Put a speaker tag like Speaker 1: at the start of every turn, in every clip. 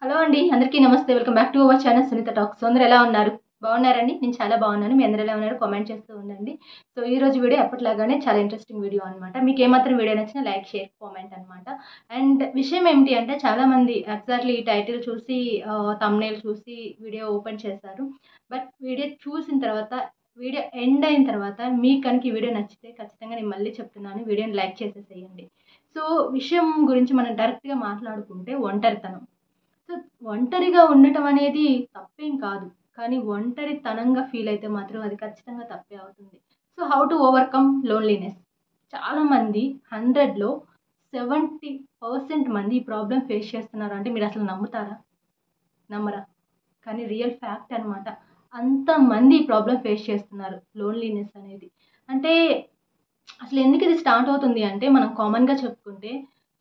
Speaker 1: Hello అండి, అందరికీ నమస్తే. Welcome back to our channel Sunitha talks. అందరూ ఎలా ఉన్నారు? బాగున్నారండి? నేను చాలా బాగున్నాను. మీ అందరూ ఎలా ఉన్నారు? కామెంట్ చేస్తూ ఉండండి. సో ఈ రోజు వీడియో ఎప్పటిలాగానే చాలా ఇంట్రెస్టింగ్ వీడియో అనమాట. మీకు ఏమాత్రం వీడియో నచ్చినా లైక్, షేర్, కామెంట్ అనమాట. అండ్ విషయం ఏమిటి అంటే, చాలామంది ఎగ్జాక్ట్లీ ఈ టైటిల్ చూసి థంబ్నెయిల్ చూసి వీడియో ఓపెన్ చేశారు. బట్ వీడియో చూసిన తర్వాత, వీడియో ఎండ్ అయిన తర్వాత మీకు కనుక ఈ వీడియో నచ్చితే ఖచ్చితంగా నేను మళ్ళీ చెప్తున్నాను, వీడియోని లైక్ చేసేసేయండి. సో విషయం గురించి మనం డైరెక్ట్గా మాట్లాడుకుంటే, ఒంటరితనం. సో ఒంటరిగా ఉండటం అనేది తప్పేం కాదు. కానీ ఒంటరితనంగా ఫీల్ అయితే మాత్రం అది ఖచ్చితంగా తప్పే అవుతుంది. So how to overcome loneliness. చాలామంది 100లో 70% మంది ఈ ప్రాబ్లమ్ ఫేస్ చేస్తున్నారు. అంటే మీరసలు నమ్ముతారా? నమ్మరా? కానీ రియల్ ఫ్యాక్ట్ అనమాట. అంతమంది ఈ ప్రాబ్లమ్ ఫేస్ చేస్తున్నారు లోన్‌లీనెస్ అనేది. అంటే అసలు ఎందుకు ఇది స్టార్ట్ అవుతుంది అంటే, మనం కామన్‌గా చెప్పుకుంటే,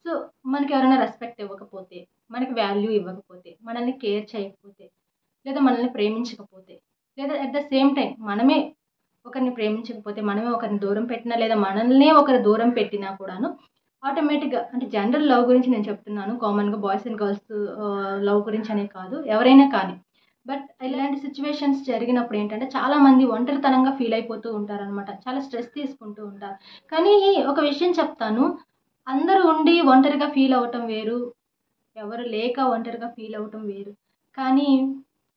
Speaker 1: సో మనకి ఎవరైనా రెస్పెక్ట్ ఇవ్వకపోతే, మనకి వాల్యూ ఇవ్వకపోతే, మనల్ని కేర్ చేయకపోతే, లేదా మనల్ని ప్రేమించకపోతే, లేదా అట్ ద సేమ్ టైం మనమే ఒకరిని ప్రేమించకపోతే, మనమే ఒకరిని దూరం పెట్టినా, లేదా మనల్నే ఒకరు దూరం పెట్టినా కూడాను ఆటోమేటిక్‌గా, అంటే జనరల్ లవ్ గురించి నేను చెప్తున్నాను. కామన్‌గా బాయ్స్ అండ్ గర్ల్స్ లవ్ గురించి అనే కాదు, ఎవరైనా కానీ. బట్ ఇలాంటి సిచ్యువేషన్స్ జరిగినప్పుడు ఏంటంటే, చాలామంది ఒంటరితనంగా ఫీల్ అయిపోతూ ఉంటారనమాట. చాలా స్ట్రెస్ తీసుకుంటూ ఉంటారు. కానీ ఒక విషయం చెప్తాను. అందరూ ఉండి ఒంటరిగా ఫీల్ అవ్వటం వేరు. ఎవరు లేక ఒంటరిగా ఫీల్ అవ్వటం వేరు. కానీ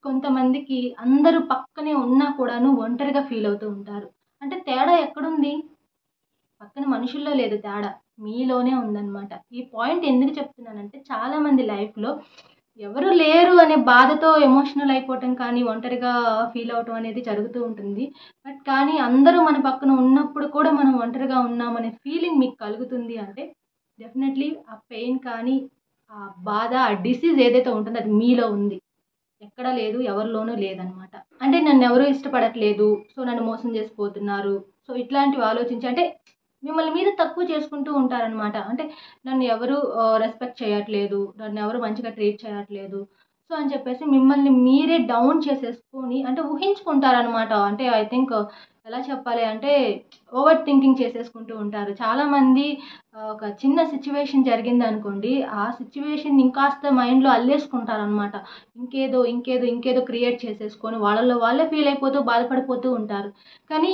Speaker 1: కొంతమందికి అందరూ పక్కనే ఉన్నా కూడాను ఒంటరిగా ఫీల్ అవుతూ ఉంటారు. అంటే తేడా ఎక్కడుంది? పక్కన మనుషుల్లో లేదు తేడా. మీలోనే ఉందనమాట. ఈ పాయింట్ ఎందుకు చెప్తున్నానంటే, చాలామంది లైఫ్‌లో ఎవరు లేరు అనే బాధతో ఎమోషనల్ అయిపోవటం కానీ, ఒంటరిగా ఫీల్ అవ్వటం అనేది జరుగుతూ ఉంటుంది. బట్ కానీ అందరూ మన పక్కన ఉన్నప్పుడు కూడా మనం ఒంటరిగా ఉన్నామనే ఫీలింగ్ మీకు కలుగుతుంది అంటే, డెఫినెట్‌లీ ఆ పెయిన్ కానీ, ఆ బాధ, ఆ డిసీజ్ ఏదైతే ఉంటుందో అది మీలో ఉంది. ఎక్కడ లేదు, ఎవరిలోనూ లేదనమాట. అంటే నన్నెవరు ఇష్టపడట్లేదు, సో నన్ను మోసం చేసి పోతున్నారు. సో ఇట్లాంటివి ఆలోచించి, అంటే మిమ్మల్ని మీరు తక్కువ చేసుకుంటూ ఉంటారనమాట. అంటే నన్ను ఎవరు రెస్పెక్ట్ చేయట్లేదు, నన్నెవరు మంచిగా ట్రీట్ చేయట్లేదు. సో అని చెప్పేసి మిమ్మల్ని మీరే డౌన్ చేసేసుకొని, అంటే ఊహించుకుంటారనమాట. అంటే ఐ థింక్ ఎలా చెప్పాలి అంటే, ఓవర్ థింకింగ్ చేసేసుకుంటూ ఉంటారు. చాలామంది ఒక చిన్న సిచ్యువేషన్ జరిగిందనుకోండి, ఆ సిచ్యువేషన్‌ని ఇంకాస్త మైండ్‌లో అల్లేసుకుంటారనమాట. ఇంకేదో క్రియేట్ చేసేసుకొని వాళ్ళలో వాళ్ళే ఫీల్ అయిపోతూ బాధపడిపోతూ ఉంటారు. కానీ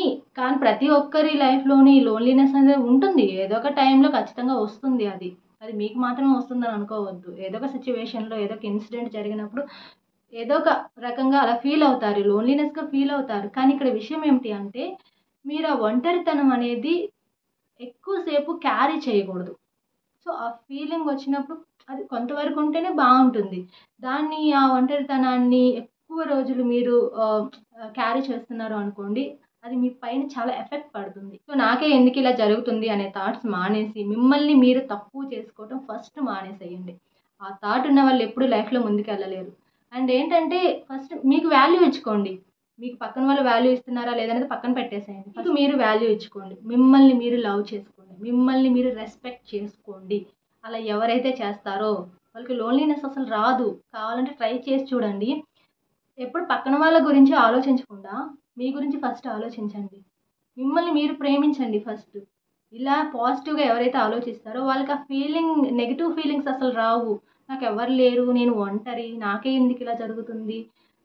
Speaker 1: ప్రతి ఒక్కరి లైఫ్‌లోని లోన్‌లీనెస్ అనేది ఉంటుంది. ఏదో ఒక టైంలో ఖచ్చితంగా వస్తుంది అది. అది మీకు మాత్రమే వస్తుందని అనుకోవద్దు. ఏదో ఒక సిట్యుయేషన్‌లో ఏదో ఒక ఇన్సిడెంట్ జరిగినప్పుడు ఏదో ఒక రకంగా అలా ఫీల్ అవుతారు. లోన్‌లీనెస్‌గా ఫీల్ అవుతారు. కానీ ఇక్కడ విషయం ఏమిటి అంటే, మీరు ఆ ఒంటరితనం అనేది ఎక్కువ సేపు క్యారీ చేయకూడదు. సో, ఆ ఫీలింగొచ్చినప్పుడు అది కొంతవరకు ఉంటేనే బావుంటుంది. ఆ ఒంటరితనాన్ని ఎక్కువ రోజులు మీరు క్యారీ చేస్తున్నారు అనుకోండి, అది మీ పైన చాలా ఎఫెక్ట్ పడుతుంది. సో, నాకే ఎందుకిలా జరుగుతుంది అనే థాట్స్ మానేసి, మిమ్మల్ని మీరు తక్కువ చేసుకోవటం ఫస్ట్ మానేసేయండి. ఆ థాట్ ఉన్న వాళ్ళు ఎప్పుడు లైఫ్‌లో ముందుకెళ్ళలేరు. అండ్ ఏంటంటే, ఫస్ట్ మీకు వాల్యూ ఇచ్చుకోండి. మీకు పక్కన వాళ్ళు వాల్యూ ఇస్తున్నారా లేదనేది పక్కన పెట్టేసేయండి. మీకు మీరు వాల్యూ ఇచ్చుకోండి. మిమ్మల్ని మీరు లవ్ చేసుకోండి. మిమ్మల్ని మీరు రెస్పెక్ట్ చేసుకోండి. అలా ఎవరైతే చేస్తారో వాళ్ళకి లోన్లీనెస్ అసలు రాదు. కావాలంటే ట్రై చేసి చూడండి. ఎప్పుడు పక్కన వాళ్ళ గురించి ఆలోచించకుండా మీ గురించి ఫస్ట్ ఆలోచించండి. మిమ్మల్ని మీరు ప్రేమించండి ఫస్ట్. ఇలా పాజిటివ్‌గా ఎవరైతే ఆలోచిస్తారో వాళ్ళకి ఆ నెగెటివ్ ఫీలింగ్స్ అసలు రావు. నాకెవ్వరు లేరు, నేను ఒంటరి, నాకే ఎందుకిలా జరుగుతుంది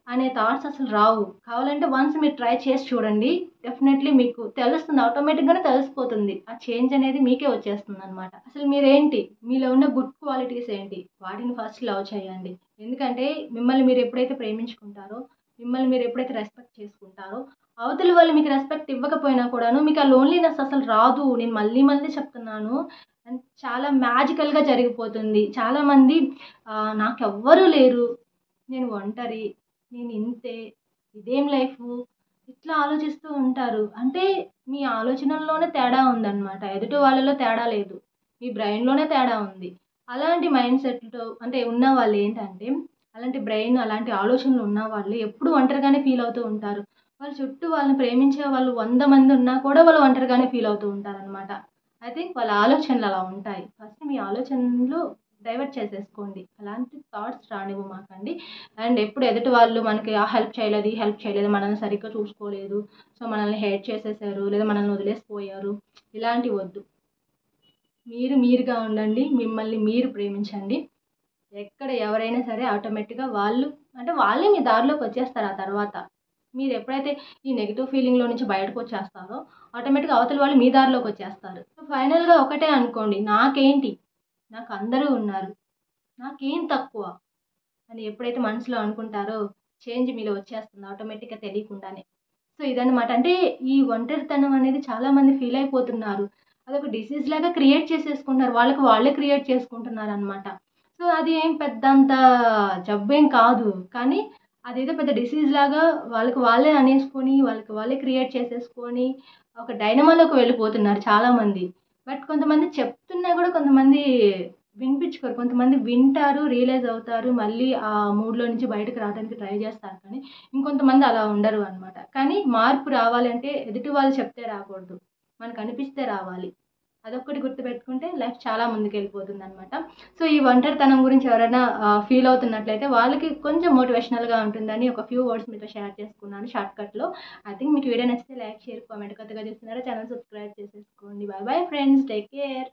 Speaker 1: అనే థాట్స్ అసలు రావు. కావాలంటే వన్స్ మీరు ట్రై చేసి చూడండి. డెఫినెట్‌లీ మీకు తెలుస్తుంది. ఆటోమేటిక్‌గానే తెలిసిపోతుంది. ఆ చేంజ్ అనేది మీకే వచ్చేస్తుందనమాట. అసలు మీరేంటి? మీలో ఉన్న గుడ్ క్వాలిటీస్ ఏంటి? వాటిని ఫస్ట్ లవ్ చేయండి. ఎందుకంటే మిమ్మల్ని మీరు ఎప్పుడైతే ప్రేమించుకుంటారో, మిమ్మల్ని మీరు ఎప్పుడైతే రెస్పెక్ట్ చేసుకుంటారో, అవతలి వాళ్ళు మీకు రెస్పెక్ట్ ఇవ్వకపోయినా కూడాను మీకు ఆ లోన్లీనెస్ అసలు రాదు. నేను మళ్ళీ చెప్తున్నాను. అండ్ చాలా మ్యాజికల్‌గా జరిగిపోతుంది. చాలామంది నాకెవ్వరు లేరు, నేను ఒంటరి, నేనింతే, ఇదేం లైఫు, ఇట్లా ఆలోచిస్తూ ఉంటారు. అంటే మీ ఆలోచనల్లోనే తేడా ఉందనమాట. ఎదుటి వాళ్ళలో తేడా లేదు. మీ బ్రెయిన్‌లోనే తేడా ఉంది. అలాంటి మైండ్ సెట్‌తో అంటే ఉన్నవాళ్ళేంటంటే, అలాంటి బ్రెయిన్, అలాంటి ఆలోచనలు ఉన్నవాళ్ళు ఎప్పుడూ ఒంటరిగానే ఫీల్ అవుతూ ఉంటారు. వాళ్ళ చుట్టూ వాళ్ళని ప్రేమించే వాళ్ళు 100 మంది ఉన్నా కూడా వాళ్ళు ఒంటరిగానే ఫీల్ అవుతూ ఉంటారనమాట. ఐ థింక్ వాళ్ళ ఆలోచనలు అలా ఉంటాయి. ఫస్ట్ మీ ఆలోచనలు డైవర్ట్ చేసేసుకోండి. అలాంటి థాట్స్ రానివ్వమాకండి. అండ్ ఎప్పుడు ఎదుటి వాళ్ళు మనకి ఆ హెల్ప్ చేయలేదు, ఈ హెల్ప్ చేయలేదు, మనల్ని సరిగ్గా చూసుకోలేదు, సో మనల్ని హేట్ చేసేసారు, లేదా మనల్ని వదిలేసిపోయారు, ఇలాంటివి వద్దు. మీరు మీరుగా ఉండండి. మిమ్మల్ని మీరు ప్రేమించండి. ఎక్కడ ఎవరైనా సరే ఆటోమేటిక్గా వాళ్ళే మీ దారిలోకి వచ్చేస్తారు. ఆ తర్వాత మీరు ఎప్పుడైతే ఈ నెగిటివ్ ఫీలింగ్లో నుంచి బయటకు వచ్చేస్తారో ఆటోమేటిక్గా అవతల వాళ్ళు మీ దారిలోకి వచ్చేస్తారు. సో ఫైనల్గా ఒకటే అనుకోండి, నాకేంటి, నాకు అందరూ ఉన్నారు, నాకేం తక్కువ అని ఎప్పుడైతే మనసులో అనుకుంటారో చేంజ్ మీలో వచ్చేస్తుంది ఆటోమేటిక్గా తెలియకుండానే. సో ఇదన్నమాట. అంటే ఈ ఒంటరితనం అనేది చాలామంది ఫీల్ అయిపోతున్నారు. అదొక డిసీజ్ లాగా క్రియేట్ చేసేసుకుంటున్నారు. వాళ్ళకి వాళ్ళే క్రియేట్ చేసుకుంటున్నారనమాట. సో అది ఏం పెద్దంత జబ్బేం కాదు. కానీ అదేదో పెద్ద డిసీజ్ లాగా వాళ్ళకి వాళ్ళే అనేసుకొని, వాళ్ళకి వాళ్ళే క్రియేట్ చేసేసుకొని ఒక డైనమాలోకి వెళ్ళిపోతున్నారు చాలామంది. బట్ కొంతమంది చెప్తున్నా కూడా కొంతమంది వినిపించుకోరు. కొంతమంది వింటారు, రియలైజ్ అవుతారు. మళ్ళీ ఆ మూడ్‌లో నుంచి బయటకి రావడానికి ట్రై చేస్తారు. కానీ ఇంకొంతమంది అలా ఉండరు అనమాట. కానీ మార్పు రావాలంటే ఎదుటి వాళ్ళు చెప్తే రాకూడదు. మనకు అనిపిస్తే రావాలి. అదొక్కటి గుర్తుపెట్టుకుంటే లైఫ్ చాలా ముందుకెళ్ళిపోతుందనమాట. సో ఈ ఒంటరితనం గురించి ఎవరైనా ఫీల్ అవుతున్నట్లయితే వాళ్ళకి కొంచెం మోటివేషనల్‌గా ఉంటుందని ఒక ఫ్యూ వర్డ్స్ మీతో షేర్ చేసుకున్నాను షార్ట్‌కట్‌లో. ఐ థింక్ మీకు వీడియో నచ్చితే లైక్, షేర్, కామెంట్. కొత్తగా చూస్తున్నారా ఛానల్ సబ్స్క్రైబ్ చేసేసుకోండి. By bye friends. Take care.